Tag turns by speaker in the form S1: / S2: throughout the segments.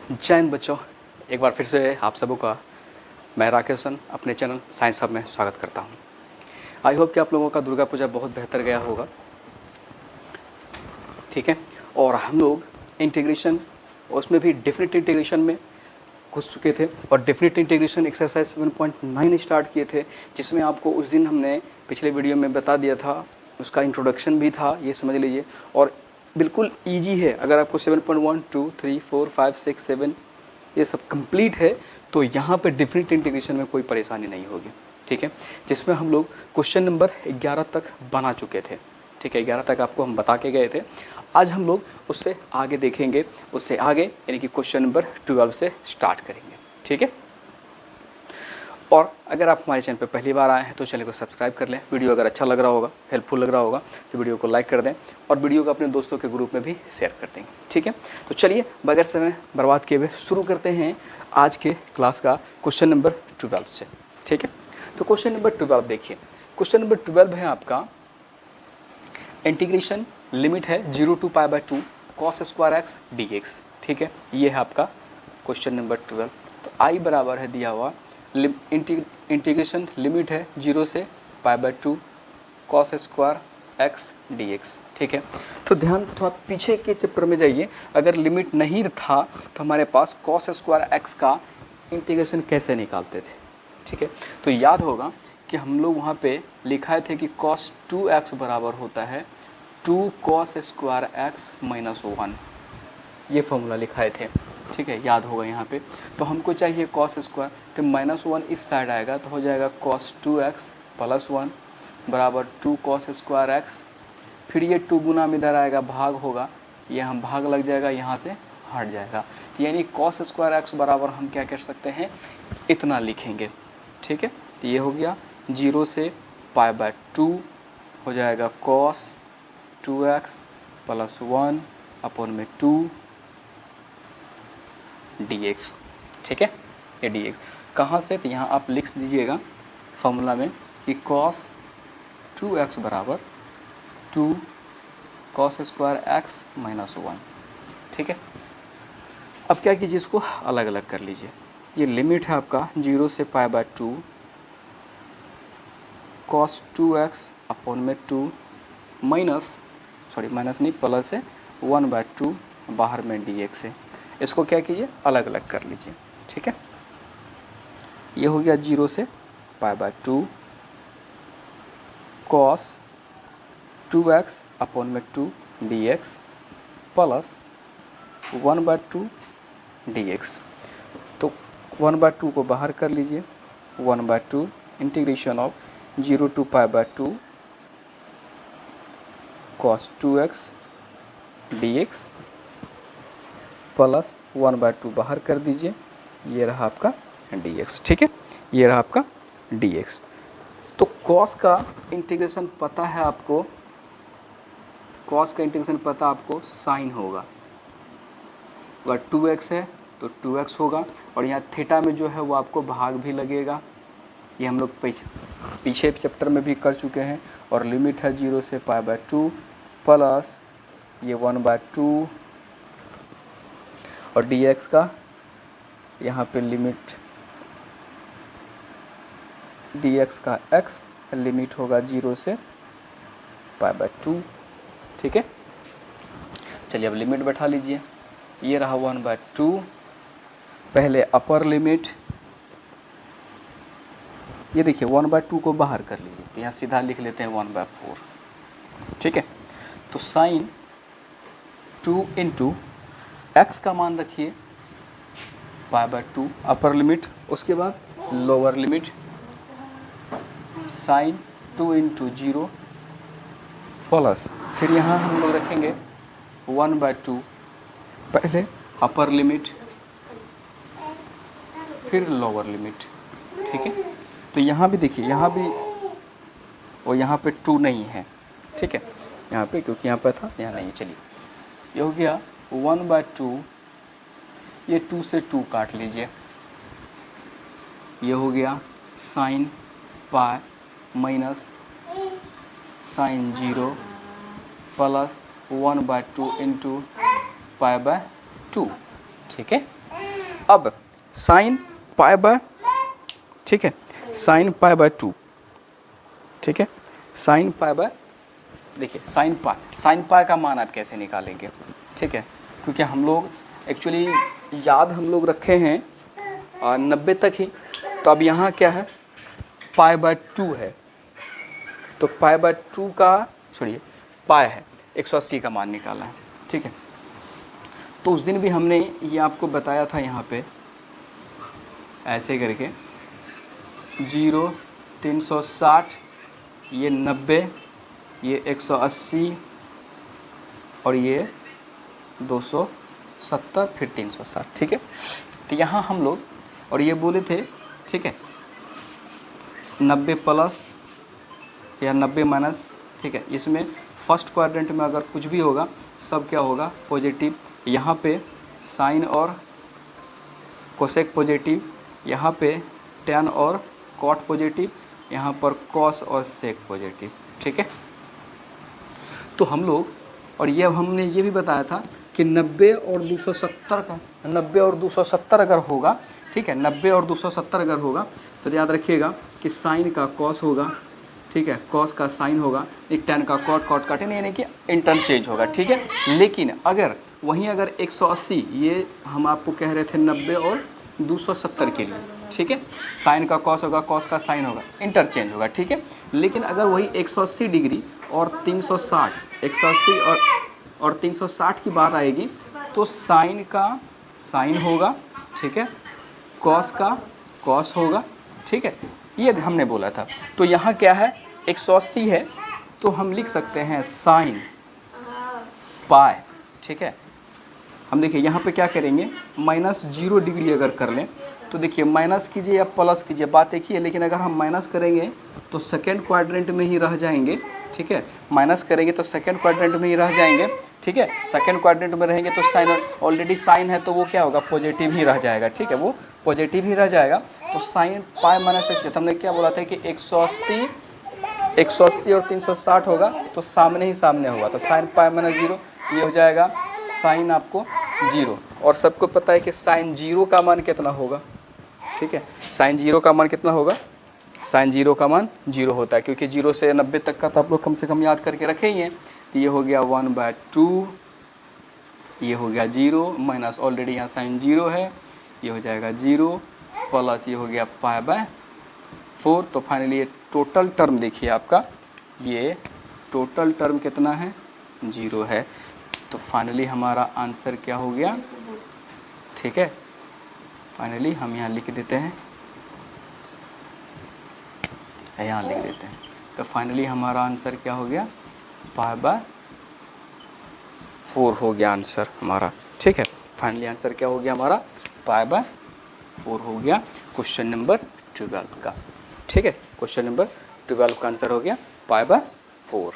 S1: जय हिंद बच्चों, एक बार फिर से आप सबों का मैं राकेश अपने चैनल साइंस हब में स्वागत करता हूं। आई होप कि आप लोगों का दुर्गा पूजा बहुत बेहतर गया होगा। ठीक है, और हम लोग इंटीग्रेशन, उसमें भी डेफिनेट इंटीग्रेशन में घुस चुके थे और डेफिनेट इंटीग्रेशन एक्सरसाइज 7.9 स्टार्ट किए थे, जिसमें आपको उस दिन हमने पिछले वीडियो में बता दिया था, उसका इंट्रोडक्शन भी था, ये समझ लीजिए। और बिल्कुल ईजी है, अगर आपको 7.1, 2, 3, 4, 5, 6, 7 ये सब कंप्लीट है तो यहाँ पे डिफरेंट इंटीग्रेशन में कोई परेशानी नहीं होगी। ठीक है, जिसमें हम लोग क्वेश्चन नंबर 11 तक बना चुके थे। ठीक है, 11 तक आपको हम बता के गए थे। आज हम लोग उससे आगे देखेंगे, उससे आगे यानी कि क्वेश्चन नंबर 12 से स्टार्ट करेंगे। ठीक है, और अगर आप हमारे चैनल पर पहली बार आए हैं तो चैनल को सब्सक्राइब कर लें। वीडियो अगर अच्छा लग रहा होगा, हेल्पफुल लग रहा होगा तो वीडियो को लाइक कर दें और वीडियो को अपने दोस्तों के ग्रुप में भी शेयर कर देंगे। ठीक है, तो चलिए बगैर समय बर्बाद किए हुए शुरू करते हैं आज के क्लास का क्वेश्चन नंबर 12 से। ठीक है, तो क्वेश्चन नंबर 12 देखिए। क्वेश्चन नंबर 12 है आपका इंटीग्रेशन, लिमिट है 0 to π/2 cos square x dx। ठीक है, ये है आपका क्वेश्चन नंबर 12। तो आई बराबर है दिया हुआ इंटीग्रेशन, लिमिट है 0 से π/2 cos स्क्वायर एक्स dx। ठीक है, तो ध्यान थोड़ा पीछे के चैप्टर में जाइए। अगर लिमिट नहीं था तो हमारे पास cos स्क्वायर एक्स का इंटीग्रेशन कैसे निकालते थे। ठीक है, तो याद होगा कि हम लोग वहाँ पे लिखाए थे कि cos 2x बराबर होता है 2 cos स्क्वायर एक्स माइनस 1, ये फॉर्मूला लिखाए थे। ठीक है, याद होगा यहाँ पे। तो हमको चाहिए cos स्क्वायर, तो -1 इस साइड आएगा तो हो जाएगा cos 2x प्लस 1 बराबर 2 cos स्क्वायर एक्स। फिर ये 2 गुना में इधर आएगा, भाग होगा, ये हम भाग लग जाएगा, यहाँ से हट जाएगा। यानी cos स्क्वायर एक्स बराबर हम क्या कर सकते हैं, इतना लिखेंगे। ठीक है, तो ये हो गया 0 से π/2 हो जाएगा cos 2x प्लस 1 अपॉन में 2 dx। ठीक है, ये dx कहाँ से, तो यहाँ आप लिख दीजिएगा फॉर्मूला में कि cos 2x बराबर 2 cos स्क्वायर एक्स माइनस 1। ठीक है, अब क्या कीजिए, इसको अलग अलग कर लीजिए। ये लिमिट है आपका 0 से π/2 cos 2x अपॉन में 2 माइनस नहीं, प्लस है 1/2 बाहर में dx है। इसको क्या कीजिए, अलग अलग कर लीजिए। ठीक है, ये हो गया 0 से π/2 cos 2x अपॉन में 2 dx प्लस 1/2 dx। तो 1/2 को बाहर कर लीजिए, 1/2 integration of 0 to π/2 cos 2x dx plus 1/2 बाहर कर दीजिए, ये रहा आपका dx। ठीक है, ये रहा आपका dx। तो cos का इंटीग्रेशन पता है आपको, cos का इंटीग्रेशन पता आपको साइन होगा। अगर 2x है तो 2x होगा, और यहाँ थीटा में जो है वो आपको भाग भी लगेगा। ये हम लोग पीछे चैप्टर में भी कर चुके हैं। और लिमिट है 0 से π/2 प्लस ये 1/2 और dx का यहाँ पे लिमिट, dx का x लिमिट होगा 0 से π/2। ठीक है, चलिए अब लिमिट बैठा लीजिए। ये रहा 1/2, पहले अपर लिमिट, ये देखिए 1/2 को बाहर कर लीजिए, तो यहाँ सीधा लिख लेते हैं 1/4। ठीक है, तो साइन 2 इंटू एक्स का मान रखिए π/2 अपर लिमिट, उसके बाद lower limit sine 2 into 0 plus, फिर यहाँ हम लोग रखेंगे 1/2, पहले अपर लिमिट फिर लोअर लिमिट। ठीक है, तो यहाँ भी देखिए, यहाँ भी और यहाँ पे 2 नहीं है। ठीक है, यहाँ पे क्योंकि यहाँ पे था, यहाँ नहीं। चलिए ये हो गया 1/2, ये 2 से 2 काट लीजिए, ये हो गया sine pi minus sine 0 plus 1/2 into π/2। ठीक है, अब साइन पाई बाय, ठीक है, साइन पाई बाय 2, ठीक है, साइन पाई बाय, देखिए साइन पाई का मान आप कैसे निकालेंगे, ठीक है, क्योंकि हम लोग एक्चुअली याद हम लोग रखे हैं 90 तक ही, तो अब यहाँ क्या है, पाई बाय 2 है, तो पाई बाय 2 का छोड़िए, पाई है 180 का मान निकाला है, ठीक है। तो उस दिन भी हमने ये आपको बताया था यहाँ पे ऐसे करके 0, 360, ये 90, ये 180 और ये 270, फिर 360, ठीक है। तो यहाँ हम लोग और ये बोले थे, ठीक है, 90 प्लस या 90 माइनस, ठीक है, इसमें फर्स्ट क्वाड्रेंट में अगर कुछ भी होगा सब क्या होगा, पॉजिटिव। यहाँ पे साइन और कोसेक पॉजिटिव, यहाँ पे टैन और कॉट पॉजिटिव, यहाँ पर कॉस और सेक पॉजिटिव, ठीक है। तो हम लोग और ये हमने ये भी बताया था कि 90 और 270 का 90 और 270 अगर होगा, ठीक है, 90 और 270 अगर होगा तो याद रखिएगा कि साइन का कॉस होगा, ठीक है, कॉस का साइन होगा, एक टैन का कॉट, कॉट का टैन, यानी कि इंटरचेंज होगा, ठीक है। लेकिन अगर वहीं अगर 180, ये हम आपको कह रहे थे 90 और 270 के लिए, ठीक है, साइन का कॉस होगा, कॉस का साइन होगा, इंटरचेंज होगा, ठीक है। लेकिन अगर वही 180 डिग्री और 360, 180 और 360 की बात आएगी तो साइन का साइन होगा, ठीक है, कॉस का कॉस होगा, ठीक है, ये हमने बोला था। तो यहाँ क्या है, 180 है तो हम लिख सकते हैं साइन पाई, ठीक है। हम देखिए यहाँ पे क्या करेंगे, -0 डिग्री अगर कर लें तो देखिए माइनस कीजिए या प्लस कीजिए, बात एक ही है, लेकिन अगर हम माइनस करेंगे तो सेकेंड क्वाड्रेंट में ही रह जाएंगे, ठीक है, माइनस करेंगे तो सेकेंड क्वाड्रेंट में ही रह जाएंगे, ठीक है। सेकेंड क्वाड्रेंट में रहेंगे तो साइन ऑलरेडी साइन है तो वो क्या होगा, पॉजिटिव ही रह जाएगा, ठीक है, वो पॉजिटिव ही रह जाएगा। तो साइन पाई माइनस एक्स, हमने क्या बोला था कि 180 और 360 होगा तो सामने ही सामने होगा, तो साइन पाई माइनस 0 ये हो जाएगा साइन आपको 0, और सबको पता है कि साइन 0 का मान कितना होगा, ठीक है, साइन 0 का मान कितना होगा, साइन 0 का मान 0 होता है, क्योंकि 0 से 90 तक का तो आप लोग कम से कम याद करके रखे ही हैं। तो ये हो गया 1/2, ये हो गया 0 माइनस ऑलरेडी यहाँ साइन 0 है, ये हो जाएगा 0 प्लस ये हो गया π/4। तो फाइनली ये टोटल टर्म देखिए आपका, ये टोटल टर्म कितना है, 0 है। तो फाइनली हमारा आंसर क्या हो गया, ठीक है, फाइनली हम यहाँ लिख देते हैं, यहाँ लिख देते हैं। तो फाइनली हमारा आंसर क्या हो गया, π/4 हो गया आंसर हमारा, ठीक है। फाइनली आंसर क्या हो गया हमारा, π/4 हो गया क्वेश्चन नंबर 12 का, ठीक है। क्वेश्चन नंबर 12 का आंसर हो गया π/4।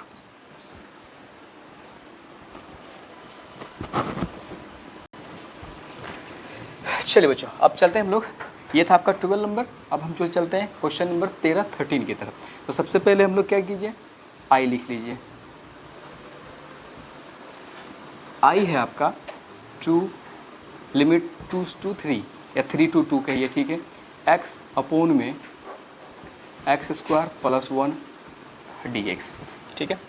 S1: चलिए बच्चों, अब चलते हैं हम लोग, ये था आपका 12 नंबर। अब हम जो चलते हैं क्वेश्चन नंबर 13, 13 की तरफ। तो सबसे पहले हम लोग क्या कीजिए, आई लिख लीजिए। आई है आपका 2 लिमिट 2 to 3 या 3 to 2 कहिए, ठीक है, x अपोन में x² + 1 dx, ठीक है।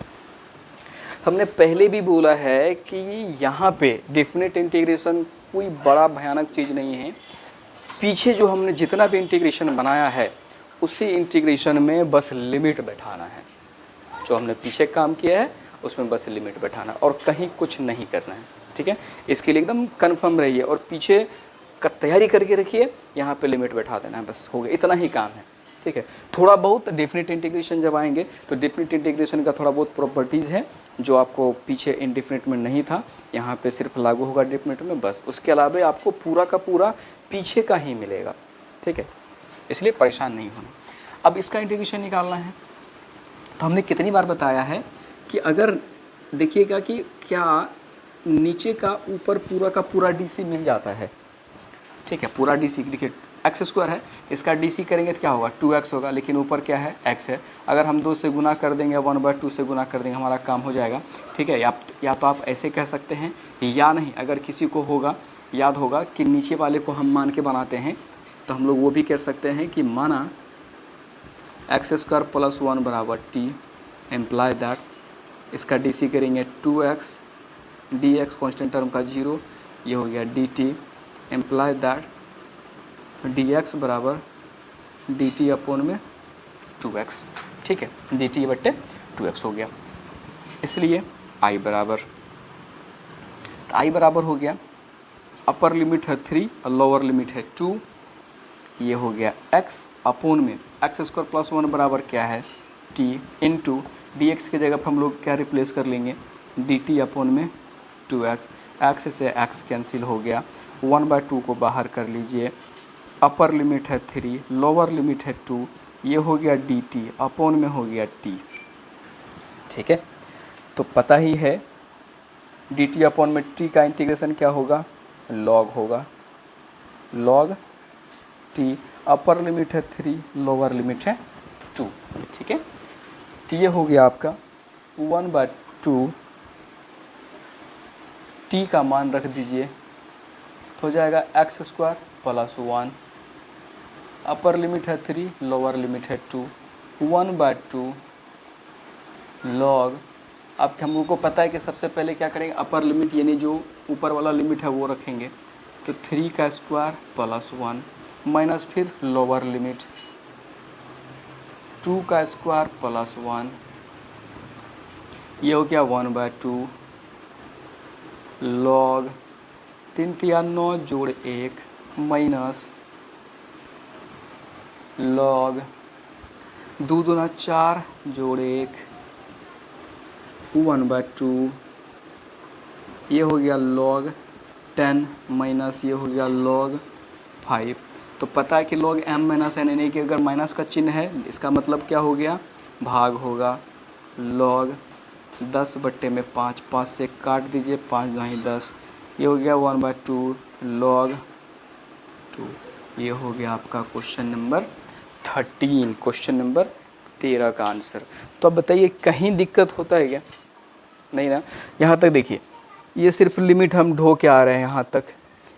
S1: हमने पहले भी बोला है कि यहाँ पे डेफिनेट इंटीग्रेशन कोई बड़ा भयानक चीज़ नहीं है। पीछे जो हमने जितना भी इंटीग्रेशन बनाया है उसी इंटीग्रेशन में बस लिमिट बैठाना है। जो हमने पीछे काम किया है उसमें बस लिमिट बैठाना और कहीं कुछ नहीं करना है, ठीक है। इसके लिए एकदम कन्फर्म रहिए और पीछे का तैयारी करके रखिए, यहाँ पे लिमिट बैठा देना है, बस हो गया, इतना ही काम है, ठीक है। थोड़ा बहुत डेफिनेट इंटीग्रेशन जब आएंगे तो डेफिनेट इंटीग्रेशन का थोड़ा बहुत प्रॉपर्टीज़ है जो आपको पीछे इनडेफिनेट में नहीं था, यहाँ पे सिर्फ लागू होगा डेफिनेट में, बस। उसके अलावा आपको पूरा का पूरा पीछे का ही मिलेगा, ठीक है, इसलिए परेशान नहीं होना। अब इसका इंटीग्रेशन निकालना है तो हमने कितनी बार बताया है कि अगर देखिएगा कि क्या नीचे का ऊपर पूरा का पूरा DC मिल जाता है, ठीक है, पूरा DC देखिए x² है, इसका DC करेंगे तो क्या होगा 2x होगा, लेकिन ऊपर क्या है x है। अगर हम 2 से गुना कर देंगे 1/2 से गुना कर देंगे हमारा काम हो जाएगा, ठीक है। या तो आप ऐसे कह सकते हैं या नहीं, अगर किसी को होगा याद होगा कि नीचे वाले को हम मान के बनाते हैं, तो हम लोग वो भी कर सकते हैं कि माना x² + 1 बराबर t, एम्प्लाई दैट इसका DC करेंगे 2x, dx कॉन्स्टेंट टर्म का 0, ये हो गया dt, एम्प्लाई दैट dx बराबर dt अपॉन में 2x, ठीक है, dt/2x हो गया। इसलिए I बराबर, तो I बराबर हो गया, अपर लिमिट है 3 और लोअर लिमिट है 2, ये हो गया x अपॉन में x² + 1 बराबर क्या है t इंटू dx की जगह पर हम लोग क्या रिप्लेस कर लेंगे dt अपॉन में 2x, x से x कैंसिल हो गया, 1/2 को बाहर कर लीजिए, अपर लिमिट है 3, लोअर लिमिट है 2, ये हो गया dt अपॉन में हो गया t, ठीक है। तो पता ही है dt अपॉन में t का इंटीग्रेशन क्या होगा, log होगा, log t, अपर लिमिट है 3, लोअर लिमिट है 2, ठीक है। तो ये हो गया आपका 1/2, t का मान रख दीजिए, तो हो जाएगा x² + 1, अपर लिमिट है 3, लोअर लिमिट है 2, 1/2 log, अब हम लोग को पता है कि सबसे पहले क्या करेंगे, अपर लिमिट यानी जो ऊपर वाला लिमिट है वो रखेंगे, तो 3 का स्क्वायर + 1 माइनस फिर लोअर लिमिट 2 का स्क्वायर + 1, ये हो गया 1/2 log 3 × 9 जोड़ 1 माइनस log 2 दूना 4 जोड़ 1 1/2, ये हो गया log 10 माइनस ये हो गया log 5। तो पता है कि log m - n यानी कि अगर माइनस का चिन्ह है इसका मतलब क्या हो गया, भाग होगा, log 10/5, 5 से काट दीजिए, 5 दूनी 10, ये हो गया 1/2 log 2। ये हो गया आपका क्वेश्चन नंबर 13, क्वेश्चन नंबर 13 का आंसर। तो अब बताइए कहीं दिक्कत होता है क्या, नहीं ना। यहाँ तक देखिए, ये सिर्फ लिमिट हम ढो के आ रहे हैं,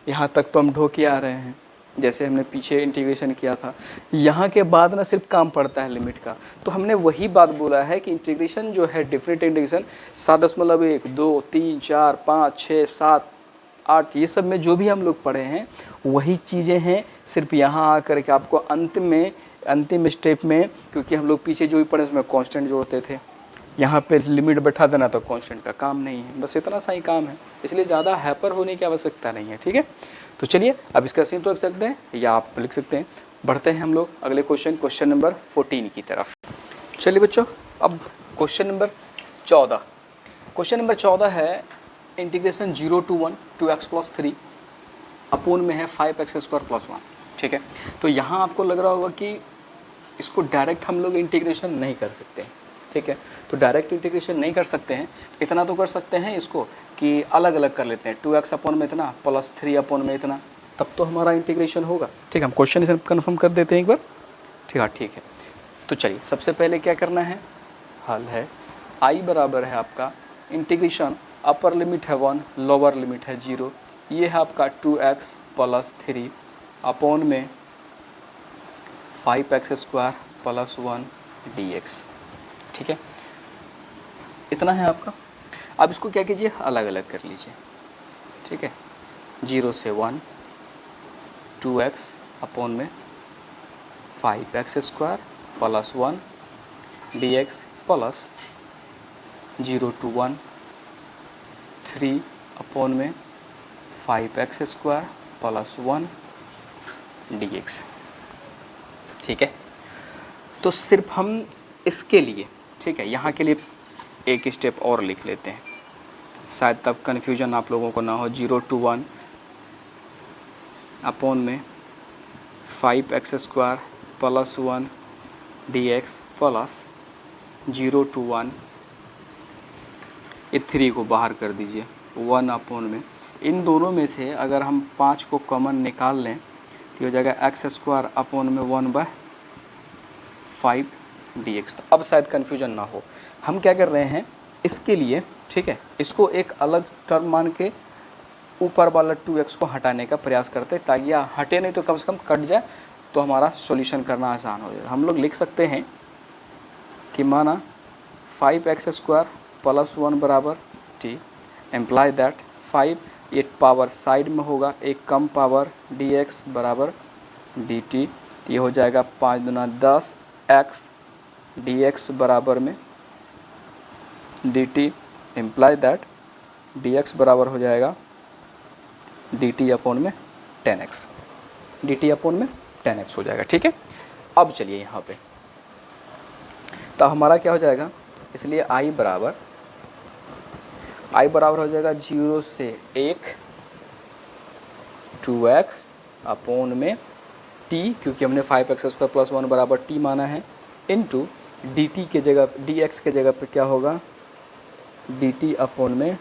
S1: यहाँ तक तो हम ढो के आ रहे हैं, जैसे हमने पीछे इंटीग्रेशन किया था। यहाँ के बाद ना सिर्फ काम पड़ता है लिमिट का, तो हमने वही बात बोला है कि इंटीग्रेशन जो है डिफरेंट इंटीग्रेशन 7.1, 2, 3, 4, 5, 6, 7, 8 ये सब में जो भी हम लोग पढ़े हैं वही चीज़ें हैं, सिर्फ यहाँ आकर के आपको अंतिम स्टेप में, क्योंकि हम लोग पीछे जो भी पढ़े उसमें कांस्टेंट जोड़ते थे, यहाँ पे लिमिट बैठा देना तो कांस्टेंट का काम नहीं है, बस इतना सा ही काम है, इसलिए ज़्यादा हैपर होने की आवश्यकता नहीं है, ठीक है। तो चलिए अब इसका सीन तो लिख सकते हैं या आप लिख सकते हैं। बढ़ते हैं हम लोग अगले क्वेश्चन नंबर 14 की तरफ। चलिए बच्चों, अब क्वेश्चन नंबर 14, क्वेश्चन नंबर 14 है इंटीग्रेशन 0 to 1 2x + 3 अपॉन में है 5x² + 1, ठीक है। तो यहाँ आपको लग रहा होगा कि इसको डायरेक्ट हम लोग इंटीग्रेशन नहीं कर सकते, ठीक है। तो डायरेक्ट इंटीग्रेशन नहीं कर सकते हैं, इतना तो कर सकते हैं इसको कि अलग अलग कर लेते हैं, 2x अपॉन में इतना + 3 अपॉन में इतना, तब तो हमारा इंटीग्रेशन होगा, ठीक है। हम क्वेश्चन इसे कन्फर्म कर देते हैं एक बार, ठीक है। तो चलिए सबसे पहले क्या करना है, हल है I बराबर है आपका इंटीग्रेशन, अपर लिमिट है 1, लोअर लिमिट है 0, ये है आपका 2x + 3 अपॉन में 5x² + 1 dx, ठीक है। इतना है आपका। अब इसको क्या कीजिए, अलग अलग कर लीजिए, ठीक है। 0 से 1 2x अपॉन में 5x² + 1 dx plus 0 to 1 3 upon में 5x² + 1 dx, ठीक है। तो सिर्फ हम इसके लिए, ठीक है, यहाँ के लिए एक स्टेप और लिख लेते हैं, शायद तब कन्फ्यूजन आप लोगों को ना हो। 0 to 1 अपॉन में 5x² + 1 dx प्लस 0 to 1, ये 3 को बाहर कर दीजिए, 1 अपॉन में, इन दोनों में से अगर हम 5 को कॉमन निकाल लें तो हो जाएगा x² अपॉन में 1/5 dx। तो अब शायद कन्फ्यूजन ना हो, हम क्या कर रहे हैं इसके लिए, ठीक है, इसको एक अलग टर्म मान के ऊपर वाला 2x को हटाने का प्रयास करते हैं, ताकि यह हटे नहीं तो कम से कम कट जाए, तो हमारा सॉल्यूशन करना आसान हो जाए। हम लोग लिख सकते हैं कि माना 5x² + 1 बराबर t, एम्प्लाई दैट 5 ये पावर साइड में होगा, एक कम पावर dx बराबर dt, ये हो जाएगा 5 दूना 10 x dx बराबर में dt, एम्प्लाई दैट dx बराबर हो जाएगा dt अपॉन में 10x, dt अपॉन में 10x हो जाएगा। ठीक है, अब चलिए यहाँ पे तो हमारा क्या हो जाएगा, इसलिए i बराबर हो जाएगा 0 से 1 2x अपॉन में t, क्योंकि हमने 5x² + 1 बराबर t माना है, इनटू dt के जगह dx के जगह पे क्या होगा dt अपॉन में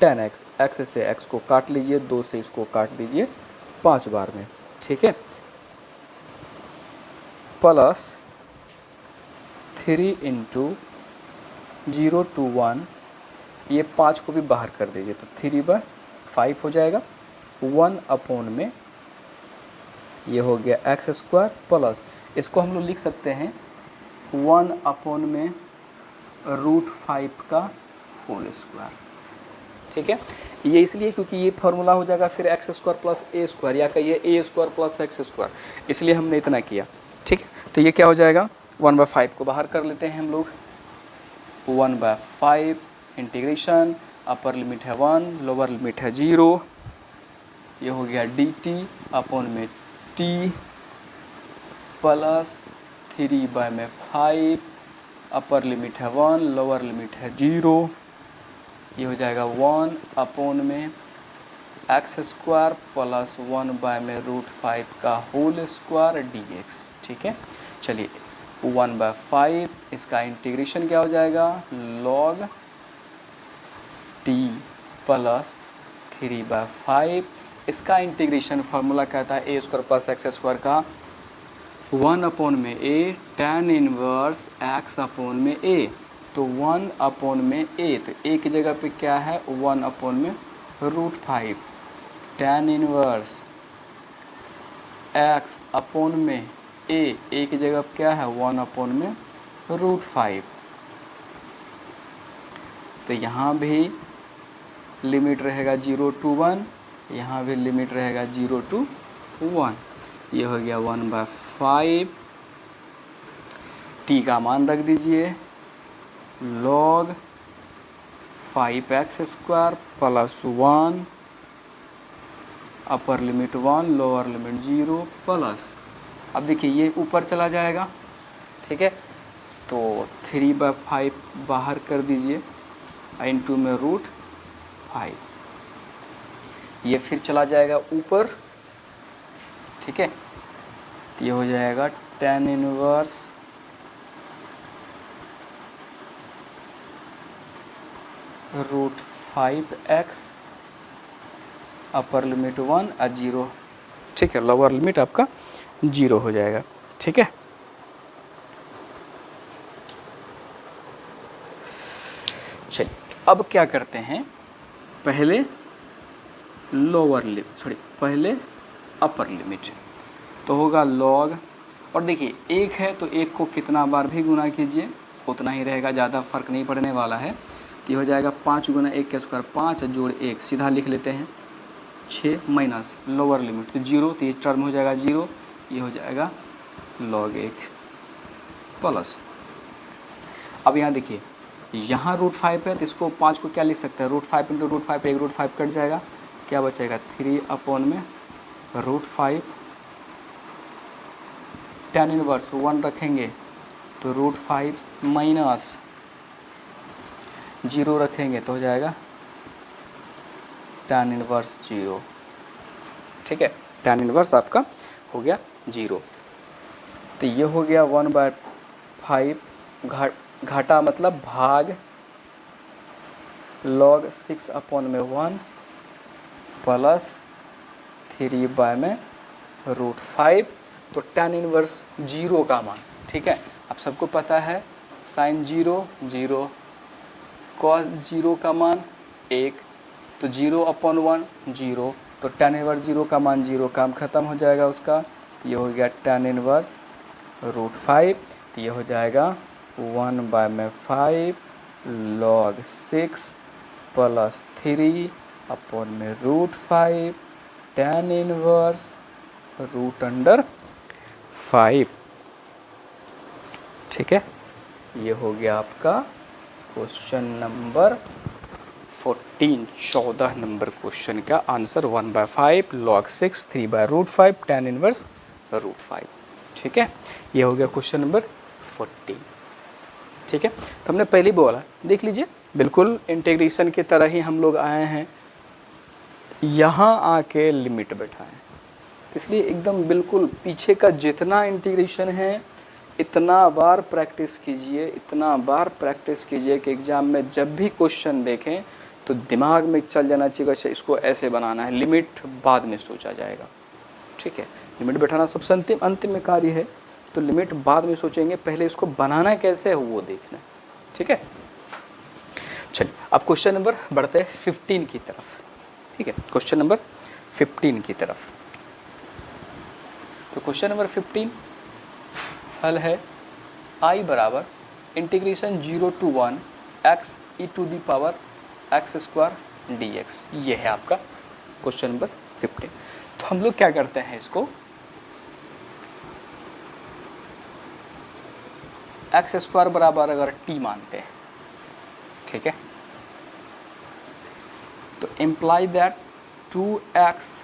S1: 10x, x से x को काट लीजिए, 2 से इसको काट दीजिए 5 बार में। ठीक है, प्लस 3 × 0 to 1, ये 5 को भी बाहर कर दीजिए तो 3/5 हो जाएगा, 1 अपॉन में ये हो गया x² प्लस, इसको हम लोग लिख सकते हैं 1 अपॉन में √5 का होल स्क्वायर। ठीक है, ये इसलिए क्योंकि ये फॉर्मूला हो जाएगा फिर x² + a², या कहिए a² + x², इसलिए हमने इतना किया। ठीक है, तो ये क्या हो जाएगा 1/5 को बाहर कर लेते हैं हम लोग, 1/5 इंटीग्रेशन, अपर लिमिट है 1, लोअर लिमिट है 0, ये हो गया dt अपॉन में t प्लस 3/5, अपर लिमिट है 1, लोअर लिमिट है 0, ये हो जाएगा 1 अपॉन में x² प्लस 1/√5 का होल स्क्वायर dx। ठीक है, चलिए 1/5 इसका इंटीग्रेशन क्या हो जाएगा log t प्लस 3/5, इसका इंटीग्रेशन फार्मूला कहता है a² + x² का 1 अपॉन में a tan inverse x upon में a, तो 1 अपॉन में a, तो a की जगह पे क्या है 1 अपॉन में √5 tan इनवर्स x अपॉन में a की जगह पे क्या है 1 अपॉन में √5, तो यहाँ भी लिमिट रहेगा 0 to 1, यहाँ भी लिमिट रहेगा 0 to 1, ये हो गया 1/5, t का मान रख दीजिए log 5x² plus 1, upper limit 1, lower limit 0 plus, अब देखिए ये ऊपर चला जाएगा। ठीक है, तो 3/5 बाहर कर दीजिए, इनटू में √5, ये फिर चला जाएगा ऊपर। ठीक है, तो ये हो जाएगा tan inverse √5x, upper limit 1 और 0। ठीक है, लोअर लिमिट आपका 0 हो जाएगा। ठीक है, चलिए अब क्या करते हैं, पहले पहले अपर लिमिट, तो होगा log, और देखिए एक है तो एक को कितना बार भी गुना कीजिए उतना ही रहेगा, ज़्यादा फर्क नहीं पड़ने वाला है। तो ये हो जाएगा 5 × 1 का स्क्वायर 5 जोड़ 1, सीधा लिख लेते हैं 6 माइनस लोअर लिमिट तो 0, तो ये टर्म हो जाएगा 0, ये हो जाएगा log 1 प्लस, अब यहाँ देखिए यहाँ √5 है तो इसको 5 को क्या लिख सकते हैं, √5 × √5, एक √5 कट जाएगा, क्या बचेगा 3 अपॉन में √5, tan इनवर्स 1 रखेंगे तो √5 माइनस 0 रखेंगे तो हो जाएगा tan इनवर्स 0। ठीक है, tan इनवर्स आपका हो गया 0, तो ये हो गया 1/5, घाटा मतलब भाग log 6 अपॉन में 1 प्लस 3/√5, तो tan इनवर्स 0 का मान। ठीक है, आप सबको पता है sin 0 0, cos 0 का मान 1, तो 0/1 0, तो tan इनवर्स 0 का मान 0, काम खत्म हो जाएगा उसका। ये हो गया tan इनवर्स √5, तो ये हो जाएगा 1/5 log 6 + 3/√5 tan इनवर्स √5। ठीक है, ये हो गया आपका क्वेश्चन नंबर 14, 14 नंबर क्वेश्चन का आंसर 1/5 log 6 3/√5 tan इनवर्स √5। ठीक है, ये हो गया क्वेश्चन नंबर 14। ठीक है, तो हमने पहले बोला, देख लीजिए बिल्कुल इंटीग्रेशन की तरह ही हम लोग आए हैं, यहाँ आके लिमिट बैठाएं, इसलिए एकदम बिल्कुल पीछे का जितना इंटीग्रेशन है इतना बार प्रैक्टिस कीजिए, इतना बार प्रैक्टिस कीजिए कि एग्ज़ाम में जब भी क्वेश्चन देखें तो दिमाग में चल जाना चाहिए कि इसको ऐसे बनाना है, लिमिट बाद में सोचा जाएगा। ठीक है, लिमिट बैठाना सबसे अंतिम में कार्य है, तो लिमिट बाद में सोचेंगे, पहले इसको बनाना कैसे है वो देखना है। ठीक है, चलिए अब क्वेश्चन नंबर बढ़ते हैं 15 की तरफ। ठीक है, क्वेश्चन नंबर 15 की तरफ। तो क्वेश्चन नंबर 15 हल है I बराबर integration 0 to 1 x e⁻ x² dx। ये है आपका क्वेश्चन नंबर 15। तो हम लोग क्या करते हैं, इसको x² बराबर अगर t मानते हैं, ठीक है, तो इम्प्लाई दैट 2x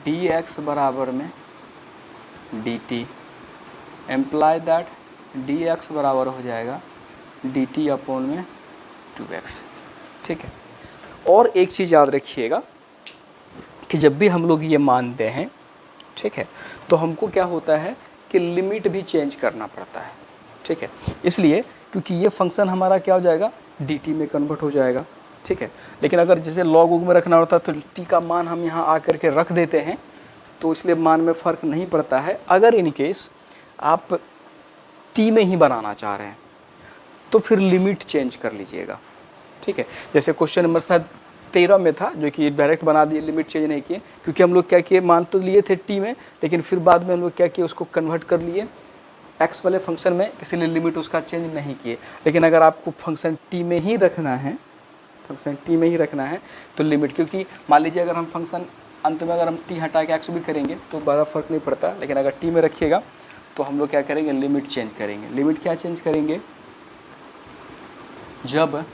S1: dx बराबर में dt, इम्प्लाई दैट dx बराबर हो जाएगा dt/में 2x। ठीक है, और एक चीज़ याद रखिएगा कि जब भी हम लोग ये मानते हैं, ठीक है, तो हमको क्या होता है कि लिमिट भी चेंज करना पड़ता है। ठीक है, इसलिए क्योंकि ये फंक्शन हमारा क्या हो जाएगा, dt में कन्वर्ट हो जाएगा। ठीक है, लेकिन अगर जैसे लॉग में रखना होता है तो t का मान हम यहाँ आकर के रख देते हैं, तो इसलिए मान में फ़र्क नहीं पड़ता है। अगर इन केस आप t में ही बनाना चाह रहे हैं तो फिर लिमिट चेंज कर लीजिएगा। ठीक है, जैसे क्वेश्चन नंबर शायद 13 में था, जो कि डायरेक्ट बना दिए, लिमिट चेंज नहीं किए, क्योंकि हम लोग क्या किए, मान तो लिए थे t में, लेकिन फिर बाद में हम लोग क्या किए, उसको कन्वर्ट कर लिए x वाले फंक्शन में, इसीलिए लिमिट उसका चेंज नहीं किए। लेकिन अगर आपको फंक्शन t में ही रखना है, फंक्शन t में ही रखना है, तो लिमिट, क्योंकि मान लीजिए अगर हम फंक्शन अंत में अगर हम t हटा के x भी करेंगे तो ज़्यादा फर्क नहीं पड़ता, लेकिन अगर t में रखिएगा तो हम लोग क्या करेंगे, लिमिट चेंज करेंगे। लिमिट क्या चेंज करेंगे, जब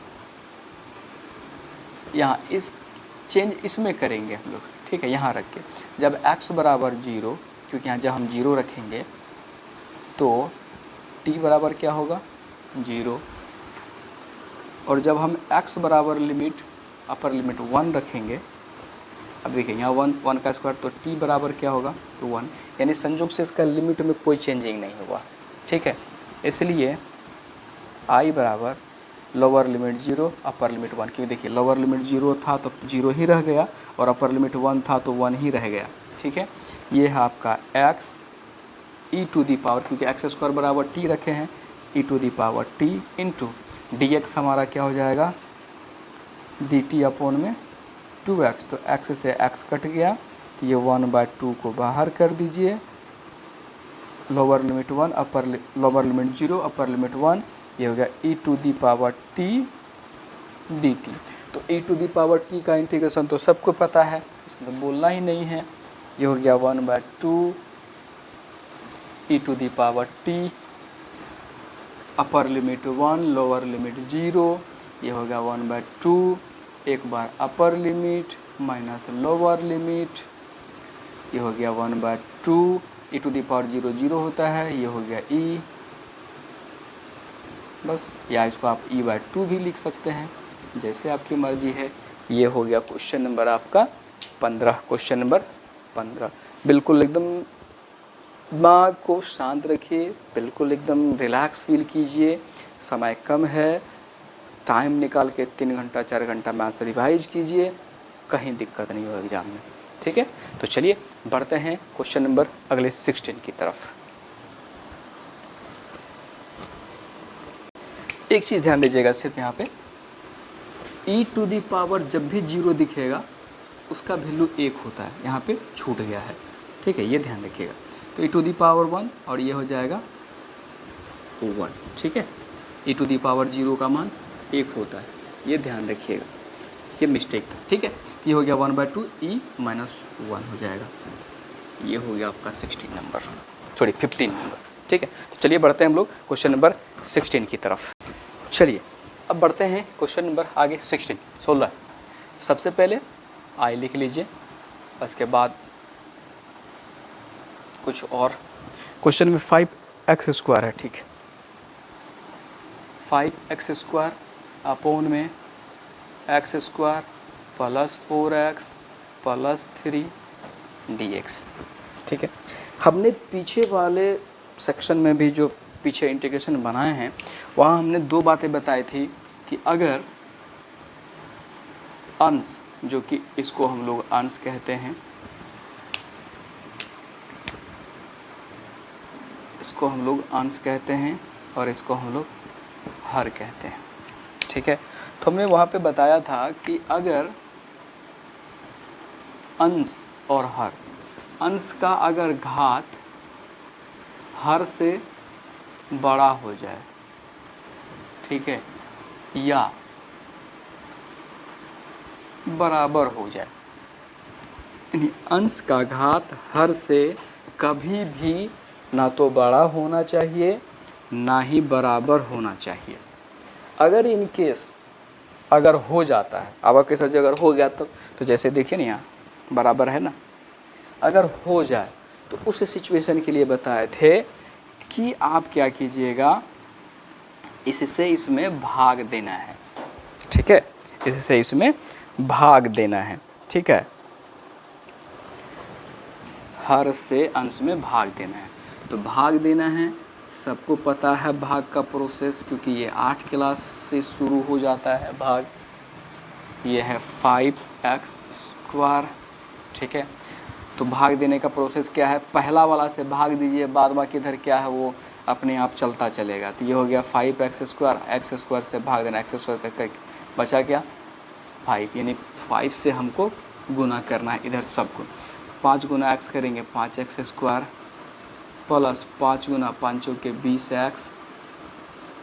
S1: यहाँ इस चेंज इसमें करेंगे हम लोग। ठीक है, यहाँ रख के जब x बराबर 0, क्योंकि यहाँ जब हम 0 रखेंगे तो t बराबर क्या होगा, 0, और जब हम x बराबर लिमिट अपर लिमिट 1 रखेंगे, अब देखिए यहाँ 1 का स्क्वायर, तो t बराबर क्या होगा, तो 1, यानी संयोग से इसका लिमिट में कोई चेंजिंग नहीं हुआ। ठीक है, इसलिए I बराबर लोअर लिमिट 0 अपर लिमिट 1, क्योंकि देखिए लोअर लिमिट 0 था तो 0 ही रह गया, और अपर लिमिट 1 था तो 1 ही रह गया। ठीक है, ये है आपका x e⁻, क्योंकि x² बराबर t रखे हैं, e⁻t इंटू dx हमारा क्या हो जाएगा, dt/में 2x, तो x से x कट गया, तो ये 1/2 को बाहर कर दीजिए, lower limit 1 lower limit 0 upper limit 1, ये हो गया e⁻t dt। तो e⁻t का इंटीग्रेशन तो सबको पता है, इसमें बोलना ही नहीं है, ये हो गया 1/2 e⁻t upper limit 1 lower limit 0, ये हो गया 1/2, एक बार upper limit minus lower limit, ये हो गया 1/2, e⁻0 0 होता है, ये हो गया e, बस, या इसको आप e/2 भी लिख सकते हैं, जैसे आपकी मर्जी है। ये हो गया क्वेश्चन नंबर आपका 15, क्वेश्चन नंबर 15। बिल्कुल एकदम दिमाग को शांत रखिए, बिल्कुल एकदम रिलैक्स फील कीजिए, समय कम है, टाइम निकाल के 3 घंटा 4 घंटा मैथ्स रिवाइज कीजिए, कहीं दिक्कत नहीं होगी एग्जाम में। ठीक है, तो चलिए बढ़ते हैं क्वेश्चन नंबर अगले 16 की तरफ। एक चीज़ ध्यान दीजिएगा सिर्फ यहाँ पे, e टू दी पावर जब भी 0 दिखेगा उसका वैल्यू 1 होता है, यहाँ पे छूट गया है, ठीक है, ये ध्यान रखिएगा। तो e टू दी पावर 1 और ये हो जाएगा 1, ठीक है। e टू दी पावर 0 का मान 1 होता है, ये ध्यान रखिएगा, ये मिस्टेक था, ठीक है। ये हो गया 1/2 e माइनस 1 हो जाएगा, ये हो गया आपका 16 नंबर, सॉरी 15 नंबर, ठीक है। तो चलिए बढ़ते हैं हम लोग क्वेश्चन नंबर 16 की तरफ। चलिए अब बढ़ते हैं क्वेश्चन नंबर आगे 16। सबसे पहले आई लिख लीजिए, उसके बाद कुछ और। क्वेश्चन में 5x² है, ठीक है। 5x² अपोन में x² plus 4x plus 3 dx, ठीक है। हमने पीछे वाले सेक्शन में भी जो पीछे इंटीग्रेशन बनाए हैं वहाँ हमने 2 बातें बताई थी कि अगर अंश, जो कि इसको हम लोग अंश कहते हैं, इसको हम लोग अंश कहते हैं और इसको हम लोग हर कहते हैं, ठीक है। तो हमने वहाँ पे बताया था कि अगर अंश और हर, अंश का अगर घात हर से बड़ा हो जाए, ठीक है, या बराबर हो जाए, यानी अंश का घात हर से कभी भी ना तो बड़ा होना चाहिए ना ही बराबर होना चाहिए। अगर इन केस अगर हो जाता है, अब के साथ अगर हो गया तो जैसे देखिए ना यहाँ बराबर है ना, अगर हो जाए तो उस सिचुएशन के लिए बताए थे कि आप क्या कीजिएगा, इससे इसमें भाग देना है, ठीक है, इससे इसमें भाग देना है, ठीक है, हर से अंश में भाग देना है। तो भाग देना है, सबको पता है भाग का प्रोसेस, क्योंकि ये 8 क्लास से शुरू हो जाता है भाग। ये है 5x², ठीक है। तो भाग देने का प्रोसेस क्या है, पहला वाला से भाग दीजिए, बाद बाकी इधर क्या है वो अपने आप चलता चलेगा। तो ये हो गया 5x², x² से भाग देना, x² का बचा क्या 5, यानी 5 से हमको गुना करना है इधर सबको। 5 गुना x करेंगे 5x² प्लस 5 गुना 5 के 20x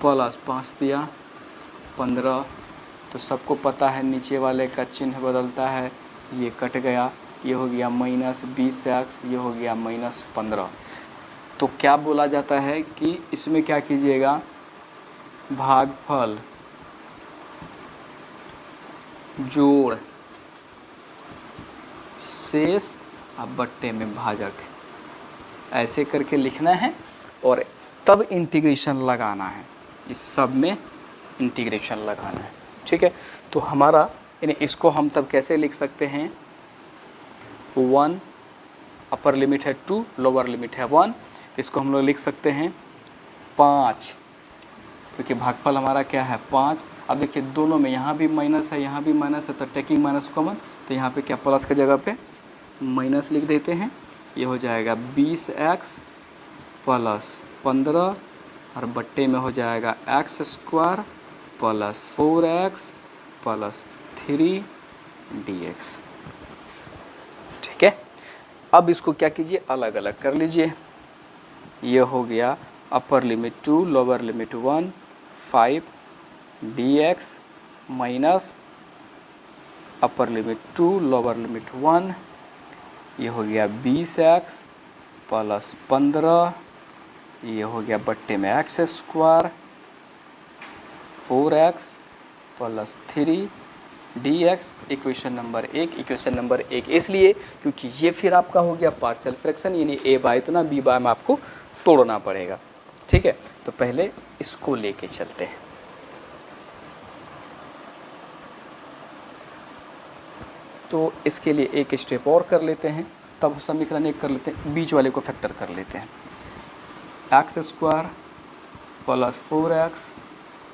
S1: प्लस 5 दिया 15। तो सबको पता है नीचे वाले का चिन्ह बदलता है, ये कट गया, ये हो गया -20x, ये हो गया -15। तो क्या बोला जाता है कि इसमें क्या कीजिएगा, भागफल जोड़ शेष अब बट्टे में भाजक, ऐसे करके लिखना है और तब इंटीग्रेशन लगाना है, इस सब में इंटीग्रेशन लगाना है, ठीक है। तो हमारा यानी इसको हम तब कैसे लिख सकते हैं, 1 अपर लिमिट है 2, लोअर लिमिट है 1, इसको हम लोग लिख सकते हैं 5, क्योंकि भागफल हमारा क्या है 5। अब देखिए दोनों में, यहाँ भी माइनस है यहाँ भी माइनस है, तो टेकिंग माइनस कॉमन, तो यहाँ पे क्या प्लस की जगह पे माइनस लिख देते हैं। ये हो जाएगा 20x प्लस 15 और बट्टे में हो जाएगा x² plus 4x plus 3 dx, ठीक है। अब इसको क्या कीजिए, अलग अलग कर लीजिए। ये हो गया upper limit 2 lower limit 1 5 dx minus upper limit 2 lower limit 1, ये हो गया 20x प्लस 15, ये हो गया बट्टे में x² 4x plus 3 dx। Equation number 1, equation number 1 इसलिए क्योंकि ये फिर आपका हो गया पार्शियल फ्रैक्शन, यानी a बाय इतना b बाय में आपको तोड़ना पड़ेगा, ठीक है। तो पहले इसको लेके चलते हैं। तो इसके लिए एक स्टेप और कर लेते हैं, तब समीकरण 1 कर लेते हैं, बीच वाले को फैक्टर कर लेते हैं। x² प्लस 4x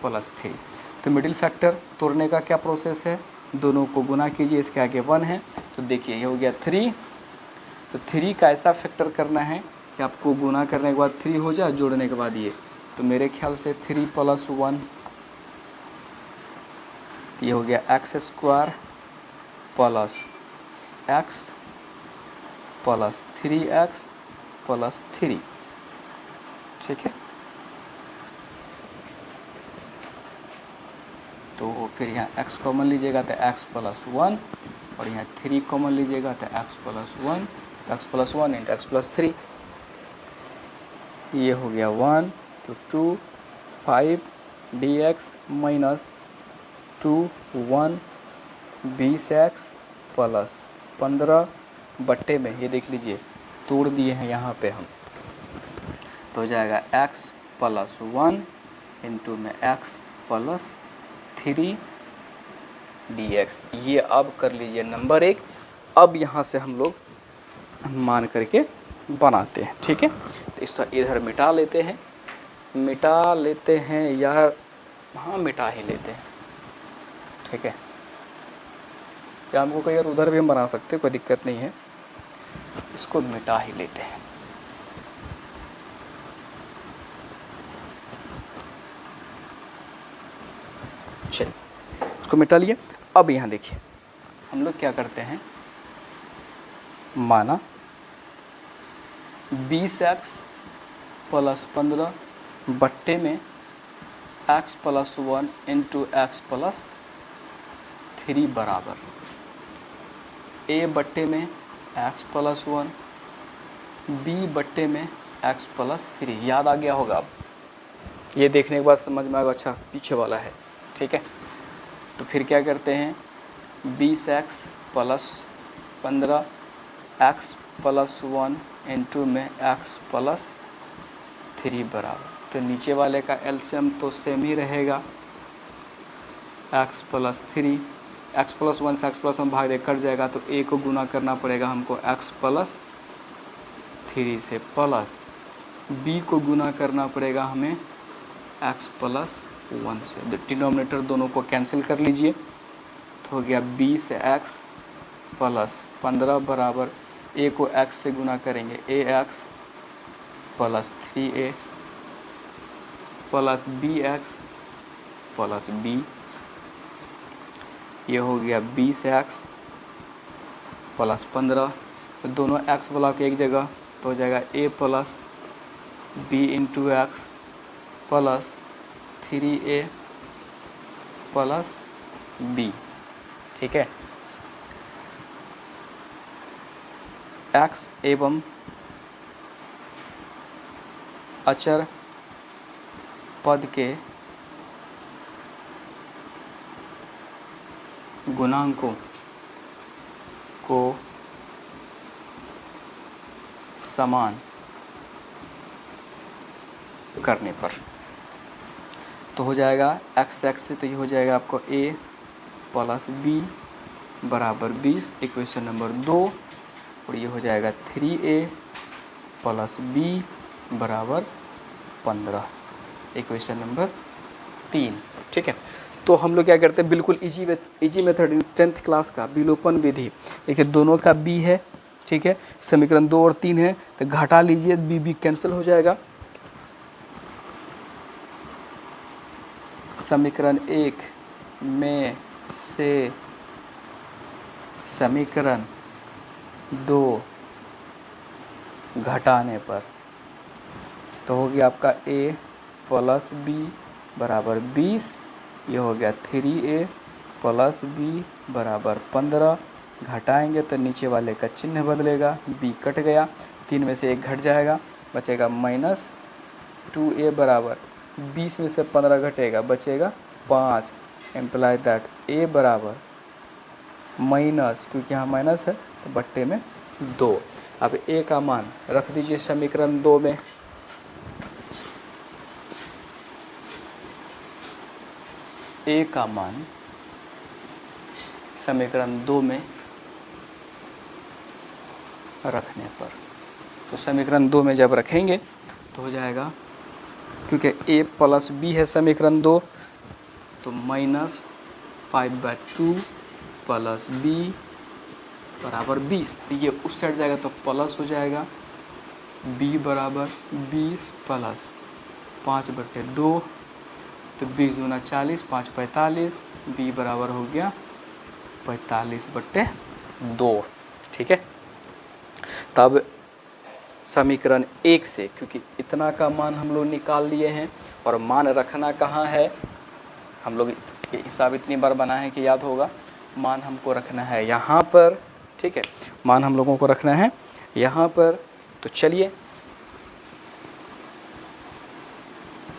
S1: प्लस 3, तो मिडिल फैक्टर तोड़ने का क्या प्रोसेस है, दोनों को गुना कीजिए, इसके आगे 1 है, तो देखिए ये हो गया 3। तो 3 का ऐसा फैक्टर करना है कि आपको गुना करने के बाद 3 हो जाए, जोड़ने के बाद ये, तो मेरे ख्याल से 3 + 1 तो ये हो गया x square plus x plus 3x plus 3, ठीक है। तो फिर यहाँ x कॉमन लीजिएगा तो x प्लस 1, और यहाँ 3 कॉमन लीजिएगा तो x प्लस 1, तो x plus 1 into x plus 3, ये हो गया 1 तो 2 5 dx माइनस 2 1 20x प्लस 15 बट्टे में, ये देख लीजिए तोड़ दिए हैं यहाँ पे हम, तो हो जाएगा x प्लस 1 इंटू में x प्लस 3 dx। ये अब कर लीजिए नंबर 1। अब यहाँ से हम लोग मान करके बनाते हैं, ठीक है। तो इसको इधर मिटा लेते हैं या हाँ मिटा ही लेते हैं, ठीक है। या हमको कहीं और उधर भी हम बना सकते हैं, कोई दिक्कत नहीं है। इसको मिटा ही लेते हैं। चलिए इसको मिटा लिए। अब यहाँ देखिए हम लोग क्या करते हैं, माना 20x प्लस 15 बट्टे में x plus 1 into x plus 3 बराबर a बट्टे में x प्लस 1 b बट्टे में x प्लस 3। याद आ गया होगा, अब ये देखने के बाद समझ में आएगा, अच्छा पीछे वाला है, ठीक है। तो फिर क्या करते हैं, 20x plus 15 x plus 1 into में x प्लस 3 बराबर, तो नीचे वाले का एलसीएम तो सेम ही रहेगा, x प्लस 3, x प्लस 1 से x प्लस 1 भाग दे कट जाएगा, तो a को गुना करना पड़ेगा हमको x प्लस 3 से, प्लस b को गुना करना पड़ेगा हमें x प्लस 1 से। डिनोमिनेटर दोनों को कैंसिल कर लीजिए, तो हो गया 20x प्लस 15 बराबर a को x से गुना करेंगे ax plus 3a plus bx plus b, ये हो गया 20x प्लस 15, तो दोनों x बुला के एक जगह, तो हो जाएगा a plus b into x plus 3a plus b, ठीक है। x एवं अचर पद के गुणांकों को समान करने पर, तो हो जाएगा x से, तो ये हो जाएगा आपको a प्लस b बराबर 20, इक्वेशन नंबर 2, और ये हो जाएगा 3a प्लस b बराबर 15, इक्वेशन नंबर 3, ठीक है। तो हम लोग क्या करते हैं, बिल्कुल इजी मेथड 10th क्लास का विलोपन विधि। देखिए दोनों का b है, ठीक है, समीकरण 2 और 3 है, तो घटा लीजिए, b कैंसिल हो जाएगा। समीकरण 1 में से समीकरण 2 घटाने पर, तो हो गया आपका a प्लस b बराबर 20, ये हो गया 3a प्लस b बराबर 15, घटाएंगे तो नीचे वाले का चिन्ह बदलेगा, b कट गया, 3 में से 1 घट जाएगा, बचेगा माइनस 2a बराबर 20 में से 15 घटेगा, बचेगा 5, एम्प्लाई दैट a बराबर माइनस, क्योंकि यहाँ माइनस है तो बट्टे में 2। अब a का मान रख दीजिए समीकरण 2 में, a का मान समीकरण 2 में रखने पर, तो समीकरण 2 में जब रखेंगे तो हो जाएगा, क्योंकि a प्लस b है समीकरण 2, तो माइनस 5/2 प्लस b बराबर 20, तो ये उस साइड जाएगा तो प्लस हो जाएगा, b बराबर 20 प्लस 5/2 तो 20 दूना 40, 5 45, b बराबर हो गया 45/2। ठीक है, तब समीकरण 1 से, क्योंकि इतना का मान हम लोग निकाल लिए हैं और मान रखना कहाँ है, हम लोग ये हिसाब इतनी बार बनाए हैं कि याद होगा, मान हमको रखना है यहाँ पर। ठीक है, मान हम लोगों को रखना है यहाँ पर। तो चलिए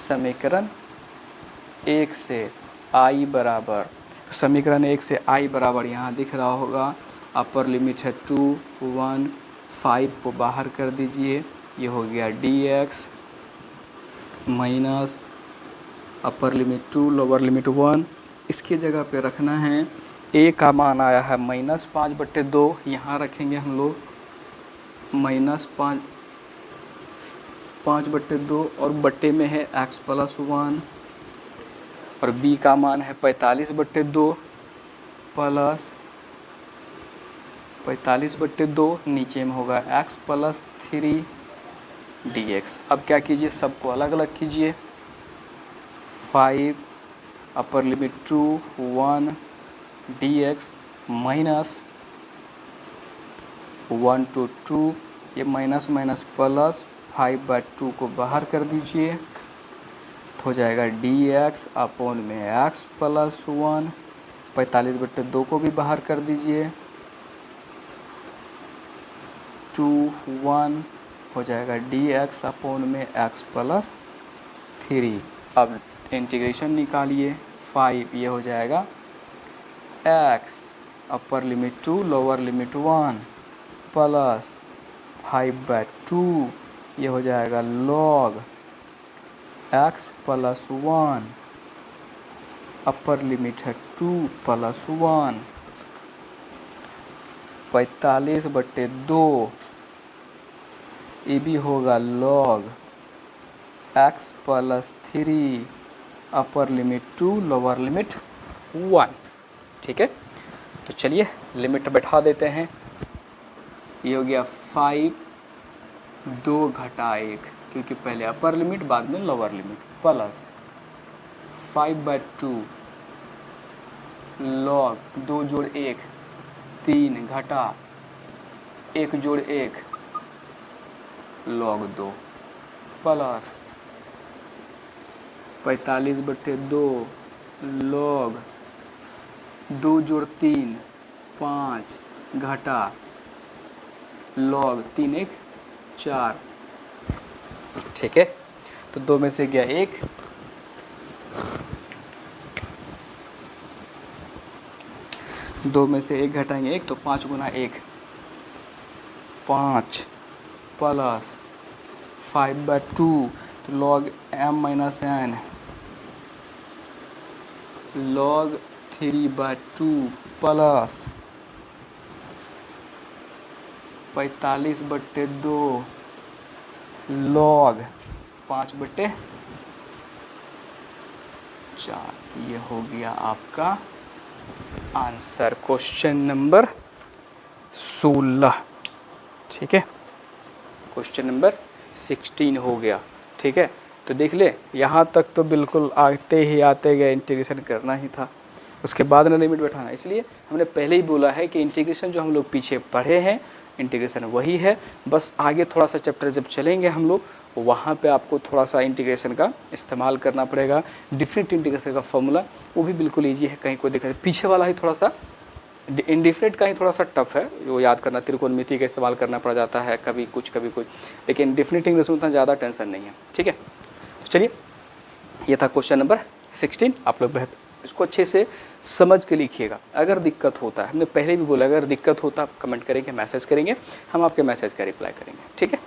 S1: समीकरण 1 से i बराबर, तो समीकरण 1 से i बराबर यहाँ दिख रहा होगा, अपर लिमिट है 2, 1, 5 को बाहर कर दीजिए, ये हो गया dx minus upper limit 2, lower limit 1। इसकी जगह पे रखना है a का मान आया है -5/2, यहाँ रखेंगे हम लोग -5/2 और बट्टे में है x + 1, और b का मान है 45/2 प्लस 45/2, नीचे में होगा x + 3 dx। अब क्या कीजिए, सबको अलग अलग कीजिए, 5 upper limit 2, 1 dx minus 1 to 2, ये माइनस माइनस प्लस 5/2 को बाहर कर दीजिए, तो हो जाएगा dx अपॉन में x + 1, 45/2 को भी बाहर कर दीजिए, 2, 1 हो जाएगा dx अपॉन में x + 3। अब इंटीग्रेशन निकालिए, 5 ये हो जाएगा x upper limit 2, lower limit 1 plus 5/2, ये हो जाएगा log x + 1, अपर लिमिट है 2 + 1, 45/2, ये भी होगा log x + 3, upper limit 2, lower limit 1। ठीक है, तो चलिए लिमिट बैठा देते हैं, ये हो गया 5, 2 घटा 1, क्योंकि पहले अपर लिमिट बाद में लोअर लिमिट, प्लस 5/2 log 2 जोड़ 1 3 घटा 1 जोड़ 1 log 2 प्लस 45/2 log 2 जोड़ 3 5 घटा log 3 1 4। ठीक है, तो 2 में से गया 1, 2 में से 1 घटाएंगे 1, तो 5 गुना 1 5 प्लस 5/2, तो log m - n log 3/2 plus 45/2 log 5/4। ये हो गया आपका आंसर, क्वेश्चन नंबर 16। ठीक है, क्वेश्चन नंबर 16 हो गया। ठीक है, तो देख ले, यहाँ तक तो बिल्कुल आते गए इंटीग्रेशन करना ही था, उसके बाद ना लिमिट बैठाना। इसलिए हमने पहले ही बोला है कि इंटीग्रेशन जो हम लोग पीछे पढ़े हैं इंटीग्रेशन वही है, बस आगे थोड़ा सा चैप्टर जब चलेंगे हम लोग वहाँ पे आपको थोड़ा सा इंटीग्रेशन का इस्तेमाल करना पड़ेगा। डिफरेंट इंटीग्रेशन का फॉर्मूला वो भी बिल्कुल ईजी है, कहीं को देखा पीछे वाला ही थोड़ा सा इंडिफरेंट का ही थोड़ा सा टफ है, वो याद करना, त्रिकोणमिति का इस्तेमाल करना पड़ जाता है, कभी कुछ, लेकिन डिफरेंट इंग्लिश में उतना ज़्यादा टेंशन नहीं है। ठीक है, तो चलिए ये था क्वेश्चन नंबर 16। आप लोग इसको अच्छे से समझ के लिखिएगा। अगर दिक्कत होता है, हमने पहले भी बोला, अगर दिक्कत होता आप कमेंट करेंगे, मैसेज करेंगे, हम आपके मैसेज का रिप्लाई करेंगे। ठीक है।